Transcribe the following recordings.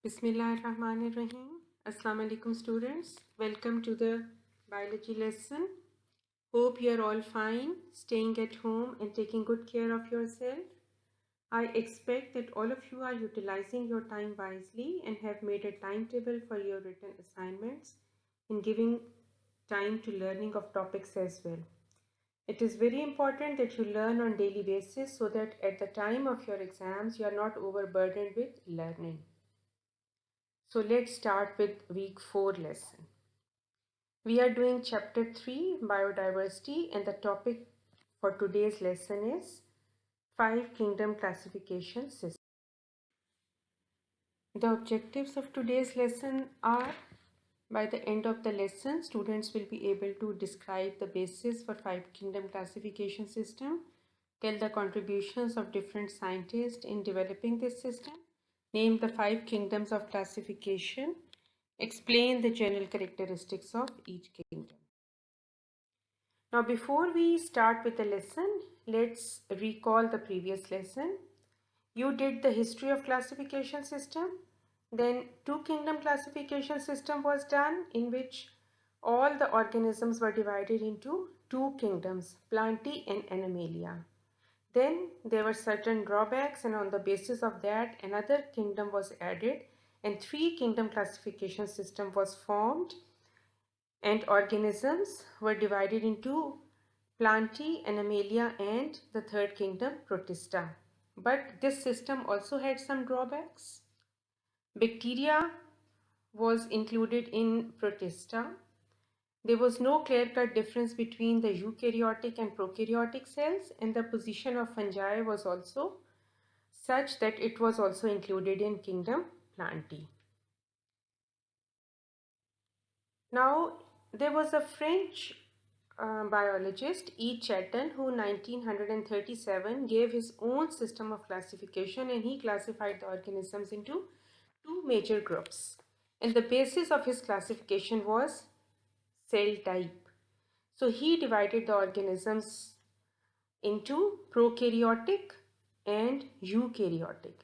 Bismillahirrahmanirrahim. Assalamu alaikum students. Welcome to the biology lesson. Hope you are all fine, staying at home and taking good care of yourself. I expect that all of you are utilizing your time wisely and have made a timetable for your written assignments and giving time to learning of topics as well. It is very important that you learn on daily basis so that at the time of your exams you are not overburdened with learning. So let's start with week 4 lesson. We are doing chapter 3 biodiversity and the topic for today's lesson is 5 kingdom classification system. The objectives of today's lesson are by the end of the lesson students will be able to describe the basis for 5 kingdom classification system, tell the contributions of different scientists in developing this system, name the 5 kingdoms of classification, explain the general characteristics of each kingdom. Now before we start with the lesson, let's recall the previous lesson. You did the history of classification system, then 2 kingdom classification system was done in which all the organisms were divided into 2 kingdoms, Plantae and Animalia. Then there were certain drawbacks and on the basis of that another kingdom was added and 3 kingdom classification system was formed and organisms were divided into Plantae, Animalia and the third kingdom Protista. But this system also had some drawbacks. Bacteria was included in Protista. There was no clear-cut difference between the eukaryotic and prokaryotic cells, and the position of fungi was also such that it was also included in kingdom Plantae. Now, there was a French biologist, E. Chatton, who in 1937 gave his own system of classification, and he classified the organisms into 2 major groups. And the basis of his classification was cell type. So he divided the organisms into prokaryotic and eukaryotic.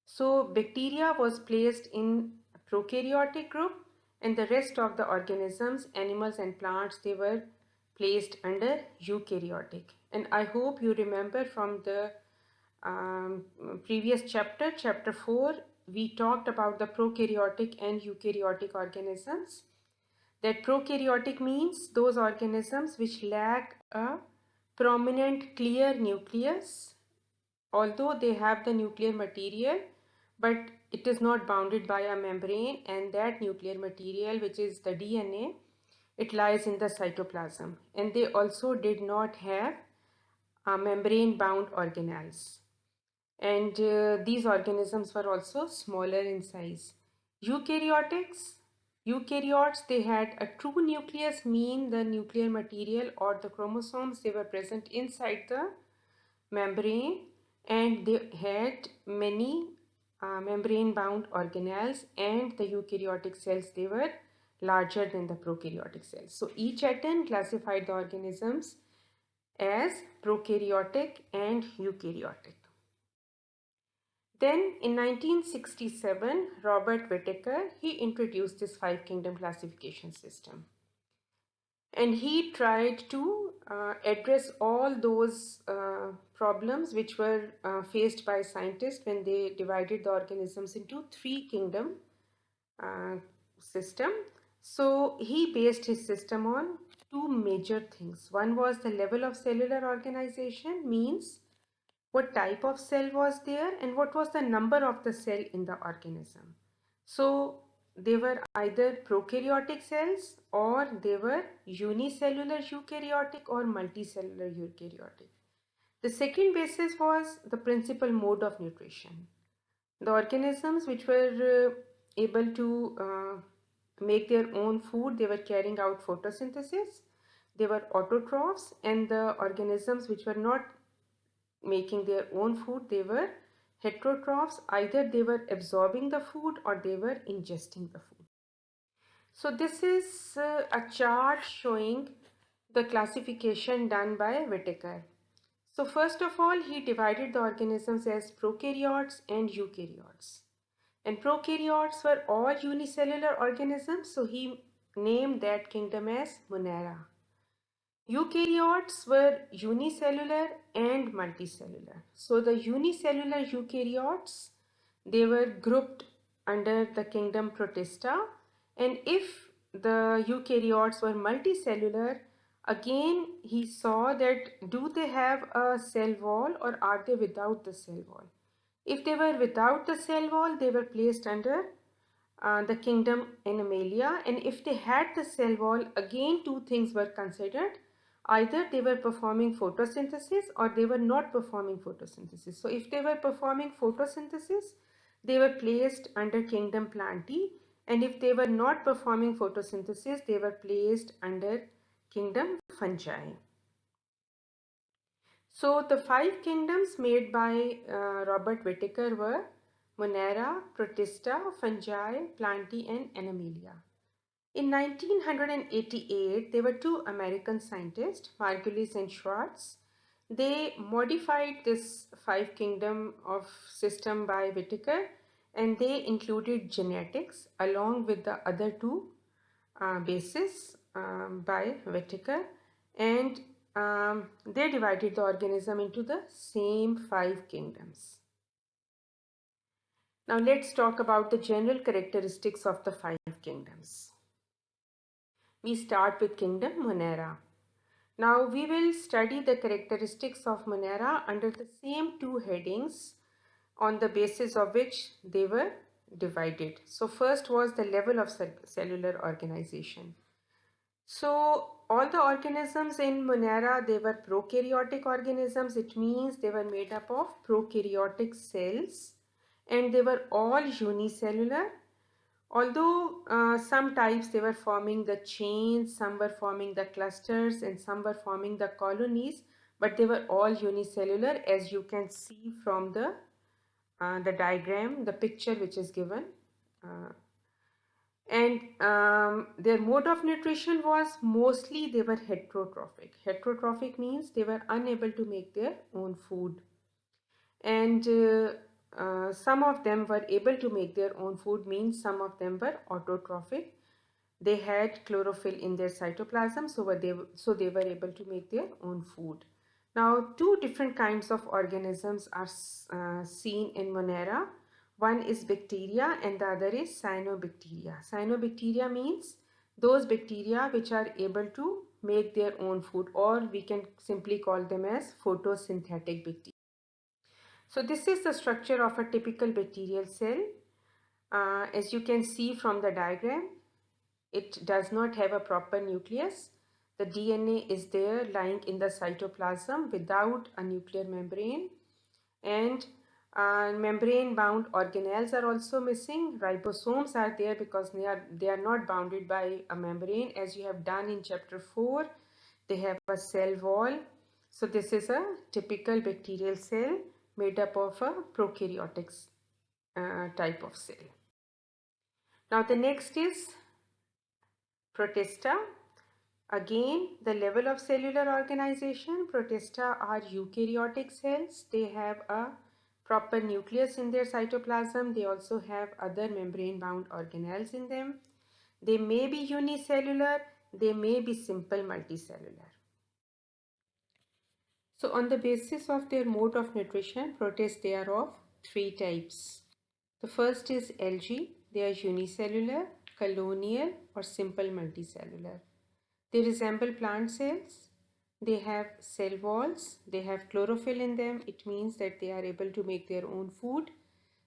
So bacteria was placed in prokaryotic group and the rest of the organisms, animals and plants, they were placed under eukaryotic. And I hope you remember from the previous chapter, chapter 4, we talked about the prokaryotic and eukaryotic organisms. That prokaryotic means those organisms which lack a prominent clear nucleus, although they have the nuclear material, but it is not bounded by a membrane, and that nuclear material, which is the DNA, it lies in the cytoplasm. And they also did not have membrane bound organelles. And these organisms were also smaller in size. Eukaryotes, they had a true nucleus, mean the nuclear material or the chromosomes, they were present inside the membrane and they had many membrane bound organelles, and the eukaryotic cells, they were larger than the prokaryotic cells. So E. Chatton classified the organisms as prokaryotic and eukaryotic. Then in 1967, Robert Whittaker, he introduced this 5 kingdom classification system. And he tried to address all those problems which were faced by scientists when they divided the organisms into 3 kingdom system. So he based his system on 2 major things. One was the level of cellular organization, means what type of cell was there and what was the number of the cell in the organism. So they were either prokaryotic cells or they were unicellular eukaryotic or multicellular eukaryotic. The second basis was the principal mode of nutrition. The organisms which were able to make their own food, they were carrying out photosynthesis, they were autotrophs, and the organisms which were not making their own food, they were heterotrophs, either they were absorbing the food or they were ingesting the food. So this is a chart showing the classification done by Whittaker. So first of all, he divided the organisms as prokaryotes and eukaryotes. And prokaryotes were all unicellular organisms, so he named that kingdom as Monera. Eukaryotes were unicellular and multicellular. So the unicellular eukaryotes, they were grouped under the kingdom Protista, and if the eukaryotes were multicellular, again he saw that do they have a cell wall or are they without the cell wall. If they were without the cell wall, they were placed under the kingdom Animalia, and if they had the cell wall, again two things were considered. Either they were performing photosynthesis or they were not performing photosynthesis. So if they were performing photosynthesis, they were placed under kingdom Plantae, and if they were not performing photosynthesis, they were placed under kingdom Fungi. So the 5 kingdoms made by Robert Whittaker were Monera, Protista, Fungi, Plantae and Animalia. In 1988, there were 2 American scientists, Margulis and Schwartz. They modified this 5 kingdom of system by Whittaker, and they included genetics along with the other 2 bases by Whittaker, and they divided the organism into the same 5 kingdoms. Now let's talk about the general characteristics of the 5 kingdoms. We start with kingdom Monera. Now we will study the characteristics of Monera under the same 2 headings on the basis of which they were divided. So first was the level of cellular organization. So all the organisms in Monera, they were prokaryotic organisms. It means they were made up of prokaryotic cells, and they were all unicellular. Although some types they were forming the chains, some were forming the clusters, and some were forming the colonies, but they were all unicellular, as you can see from the diagram, the picture which is given. And their mode of nutrition was mostly they were heterotrophic. Heterotrophic means they were unable to make their own food, and some of them were able to make their own food, means some of them were autotrophic. They had chlorophyll in their cytoplasm, so they were able to make their own food. Now 2 different kinds of organisms are seen in Monera. One is bacteria and the other is cyanobacteria. Cyanobacteria means those bacteria which are able to make their own food, or we can simply call them as photosynthetic bacteria. So this is the structure of a typical bacterial cell. As you can see from the diagram, it does not have a proper nucleus. The DNA is there lying in the cytoplasm without a nuclear membrane, and membrane bound organelles are also missing. Ribosomes are there because they are not bounded by a membrane, as you have done in chapter 4. They have a cell wall. So this is a typical bacterial cell made up of a prokaryotic type of cell. Now the next is Protista. Again, the level of cellular organization, Protista are eukaryotic cells. They have a proper nucleus in their cytoplasm. They also have other membrane bound organelles in them. They may be unicellular, they may be simple multicellular. So on the basis of their mode of nutrition, protists, they are of 3 types. The first is algae. They are unicellular, colonial or simple multicellular. They resemble plant cells. They have cell walls. They have chlorophyll in them. It means that they are able to make their own food.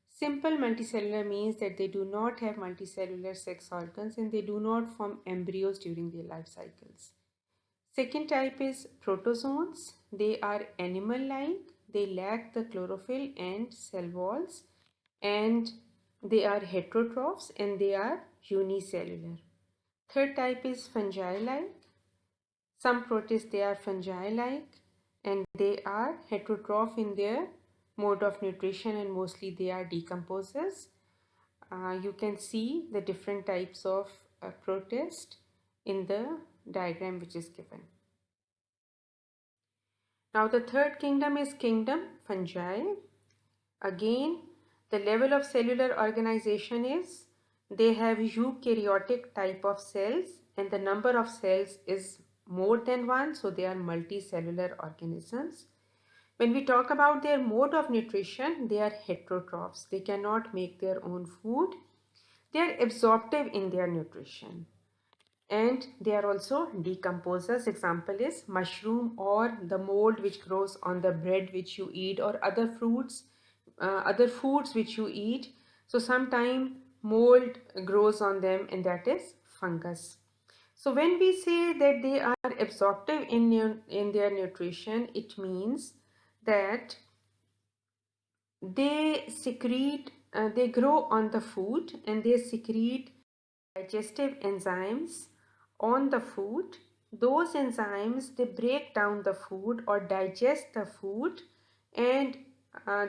Simple multicellular means that they do not have multicellular sex organs and they do not form embryos during their life cycles. Second type is protozoans. They are animal-like. They lack the chlorophyll and cell walls, and they are heterotrophs and they are unicellular. Third type is fungi-like. Some protists, they are fungi-like and they are heterotroph in their mode of nutrition, and mostly they are decomposers. You can see the different types of protist in the diagram which is given. Now the third kingdom is kingdom fungi. Again, The level of cellular organization is they have eukaryotic type of cells and the number of cells is more than one, so they are multicellular organisms. When we talk about their mode of nutrition, they are heterotrophs. They cannot make their own food. They are absorptive in their nutrition and they are also decomposers. Example is mushroom or the mold which grows on the bread which you eat or other fruits, other foods which you eat. So sometime mold grows on them and that is fungus. So when we say that they are absorptive in their nutrition, it means that they secrete, they grow on the food and they secrete digestive enzymes on the food. Those enzymes, they break down the food or digest the food, and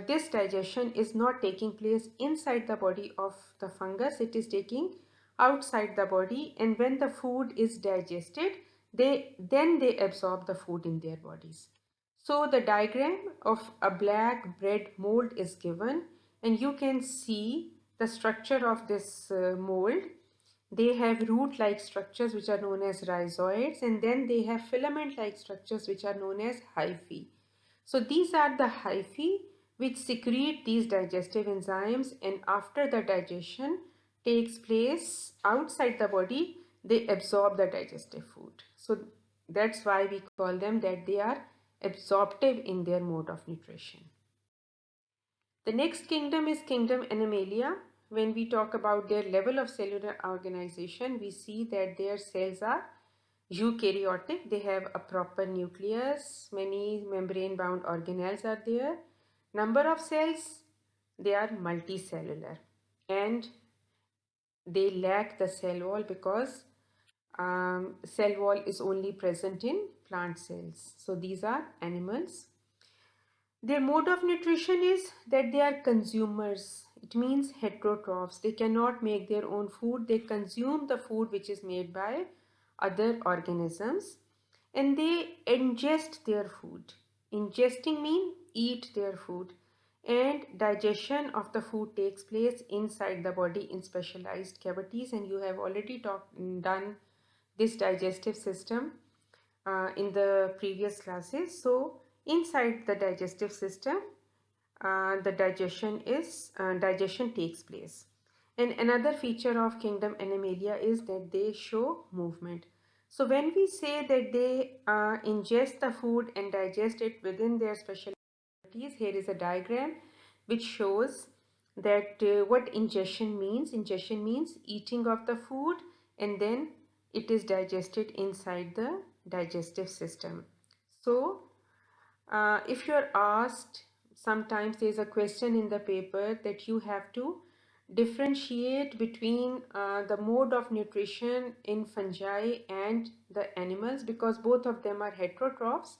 this digestion is not taking place inside the body of the fungus, it is taking outside the body, and when the food is digested, they absorb the food in their bodies. So the diagram of a black bread mold is given and you can see the structure of this mold. They have root-like structures which are known as rhizoids, and then they have filament-like structures which are known as hyphae. So these are the hyphae which secrete these digestive enzymes, and after the digestion takes place outside the body, they absorb the digestive food. So that's why we call them that they are absorptive in their mode of nutrition. The next kingdom is kingdom Animalia. When we talk about their level of cellular organization, we see that their cells are eukaryotic. They have a proper nucleus. Many membrane-bound organelles are there. Number of cells, they are multicellular. And they lack the cell wall because cell wall is only present in plant cells. So these are animals. Their mode of nutrition is that they are consumers. It means heterotrophs. They cannot make their own food. They consume the food which is made by other organisms and they ingest their food. Ingesting means eat their food, and digestion of the food takes place inside the body in specialized cavities, and you have already done this digestive system in the previous classes. So inside the digestive system, the digestion takes place. And another feature of kingdom Animalia is that they show movement. So when we say that they ingest the food and digest it within their special activities, here is a diagram which shows that what ingestion means. Ingestion means eating of the food and then it is digested inside the digestive system. So if you're asked, sometimes there's a question in the paper that you have to differentiate between the mode of nutrition in fungi and the animals because both of them are heterotrophs.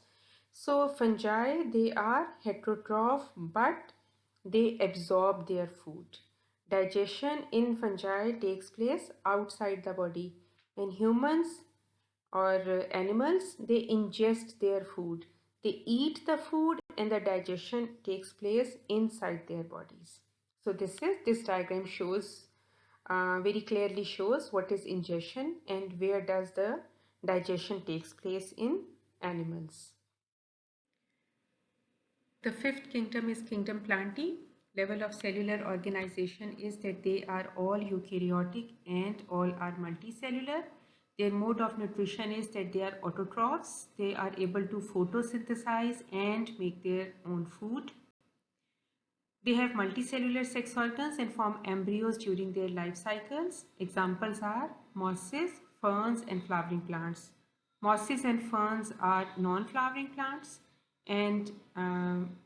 So fungi, they are heterotroph but they absorb their food. Digestion in fungi takes place outside the body. In humans or animals, they ingest their food. They eat the food and the digestion takes place inside their bodies. So this diagram shows very clearly shows what is ingestion and where does the digestion takes place in animals. The fifth kingdom is kingdom Plantae. Level of cellular organization is that they are all eukaryotic and all are multicellular. Their mode of nutrition is that they are autotrophs. They are able to photosynthesize and make their own food. They have multicellular sex organs and form embryos during their life cycles. Examples are mosses, ferns, and flowering plants. Mosses and ferns are non-flowering plants, and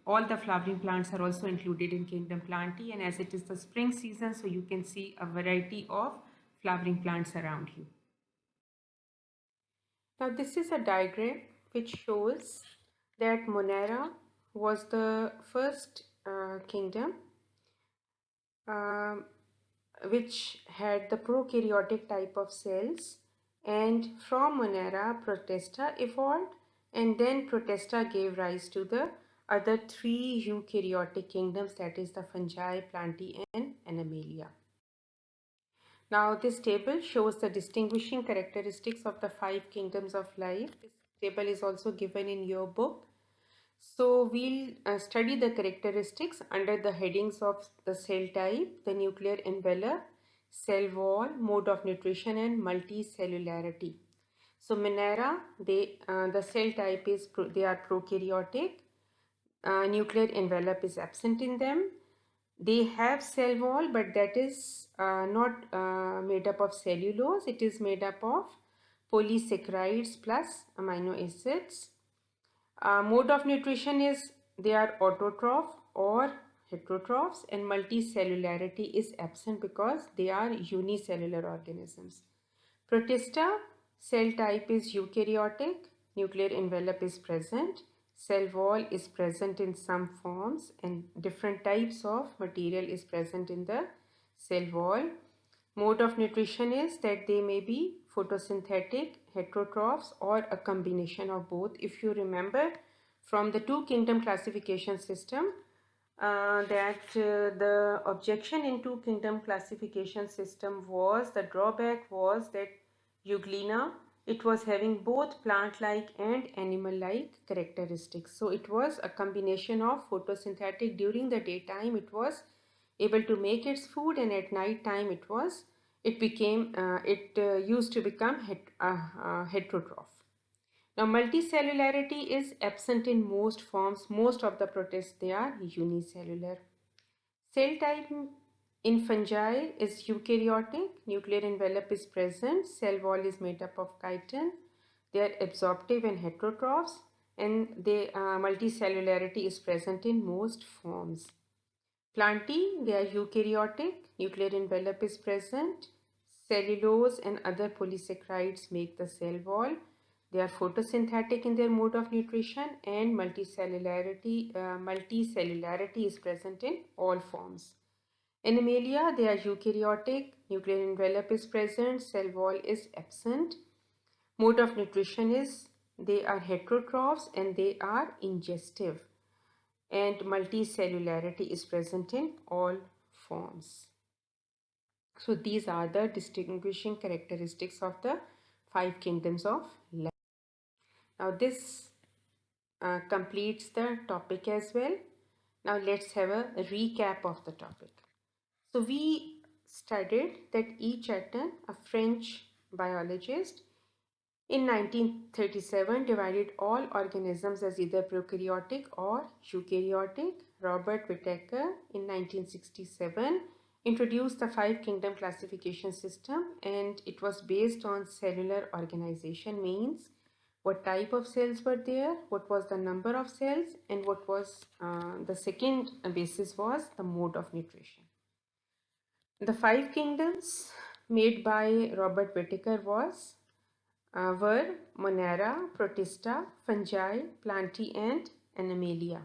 all the flowering plants are also included in kingdom Plantae. And as it is the spring season, so you can see a variety of flowering plants around you. Now this is a diagram which shows that Monera was the first kingdom which had the prokaryotic type of cells, and from Monera Protista evolved, and then Protista gave rise to the other three eukaryotic kingdoms, that is the fungi, plantae, and animalia. Now this table shows the distinguishing characteristics of the 5 kingdoms of life. This table is also given in your book. So we'll study the characteristics under the headings of the cell type, the nuclear envelope, cell wall, mode of nutrition, and multicellularity. So Monera, the cell type is they are prokaryotic. Nuclear envelope is absent in them. They have cell wall, but that is not made up of cellulose. It is made up of polysaccharides plus amino acids. Mode of nutrition is they are autotroph or heterotrophs, and multicellularity is absent because they are unicellular organisms. Protista cell type is eukaryotic, nuclear envelope is present, cell wall is present in some forms, and different types of material is present in the cell wall. Mode of nutrition is that they may be photosynthetic, heterotrophs, or a combination of both. If you remember from the 2 kingdom classification system, the objection in 2 kingdom classification system was, the drawback was that Euglena, it was having both plant-like and animal-like characteristics. So it was a combination of photosynthetic. During the daytime it was able to make its food, and at night time it used to become heterotroph. Now multicellularity is absent in most forms. Most of the protists, they are unicellular. Cell type in fungi is eukaryotic, nuclear envelope is present, cell wall is made up of chitin, they are absorptive and heterotrophs, and multicellularity is present in most forms. Plantae, they are eukaryotic, nuclear envelope is present, cellulose and other polysaccharides make the cell wall. They are photosynthetic in their mode of nutrition, and multicellularity is present in all forms. Animalia, they are eukaryotic, nuclear envelope is present, cell wall is absent. Mode of nutrition is they are heterotrophs and they are ingestive, and multicellularity is present in all forms. So these are the distinguishing characteristics of the 5 kingdoms of life. Now this completes the topic as well. Now let's have a recap of the topic. So we studied that E. Chatin, a French biologist, in 1937 divided all organisms as either prokaryotic or eukaryotic. Robert Whittaker in 1967 introduced the 5 kingdom classification system, and it was based on cellular organization, means what type of cells were there, what was the number of cells, and what was the second basis was the mode of nutrition. The 5 kingdoms made by Robert Whittaker were Monera, Protista, fungi, plantae, and animalia.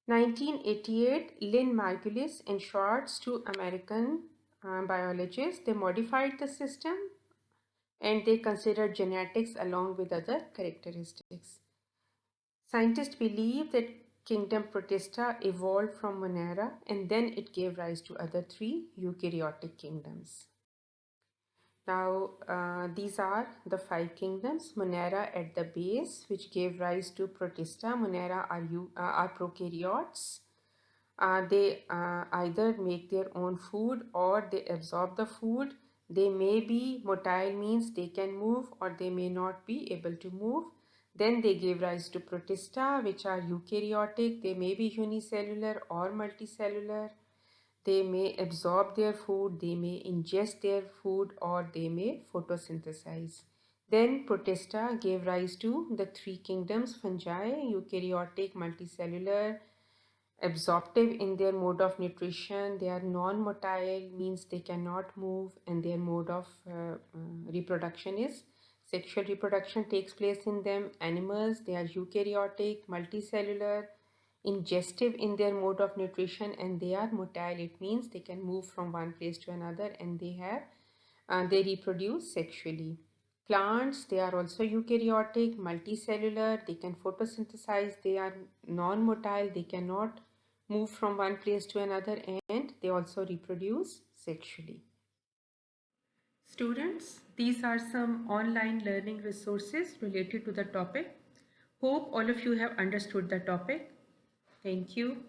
1988, Lynn Margulis and Schwartz, 2 American biologists, they modified the system and they considered genetics along with other characteristics. Scientists believe that kingdom Protista evolved from Monera, and then it gave rise to other 3 eukaryotic kingdoms. Now these are the 5 kingdoms. Monera at the base, which gave rise to Protista. Monera are prokaryotes. They either make their own food or they absorb the food. They may be motile, means they can move, or they may not be able to move. Then they gave rise to Protista, which are eukaryotic. They may be unicellular or multicellular. They may absorb their food, they may ingest their food, or they may photosynthesize. Then Protista gave rise to the 3 kingdoms: fungi, eukaryotic, multicellular, absorptive in their mode of nutrition. They are non-motile, means they cannot move, and their mode of reproduction is sexual reproduction takes place in them. Animals, they are eukaryotic, multicellular, ingestive in their mode of nutrition, and they are motile. It means they can move from one place to another, and they reproduce sexually. Plants, they are also eukaryotic, multicellular, they can photosynthesize, they are non-motile, they cannot move from one place to another, and they also reproduce sexually. Students, these are some online learning resources related to the topic. Hope all of you have understood the topic. Thank you.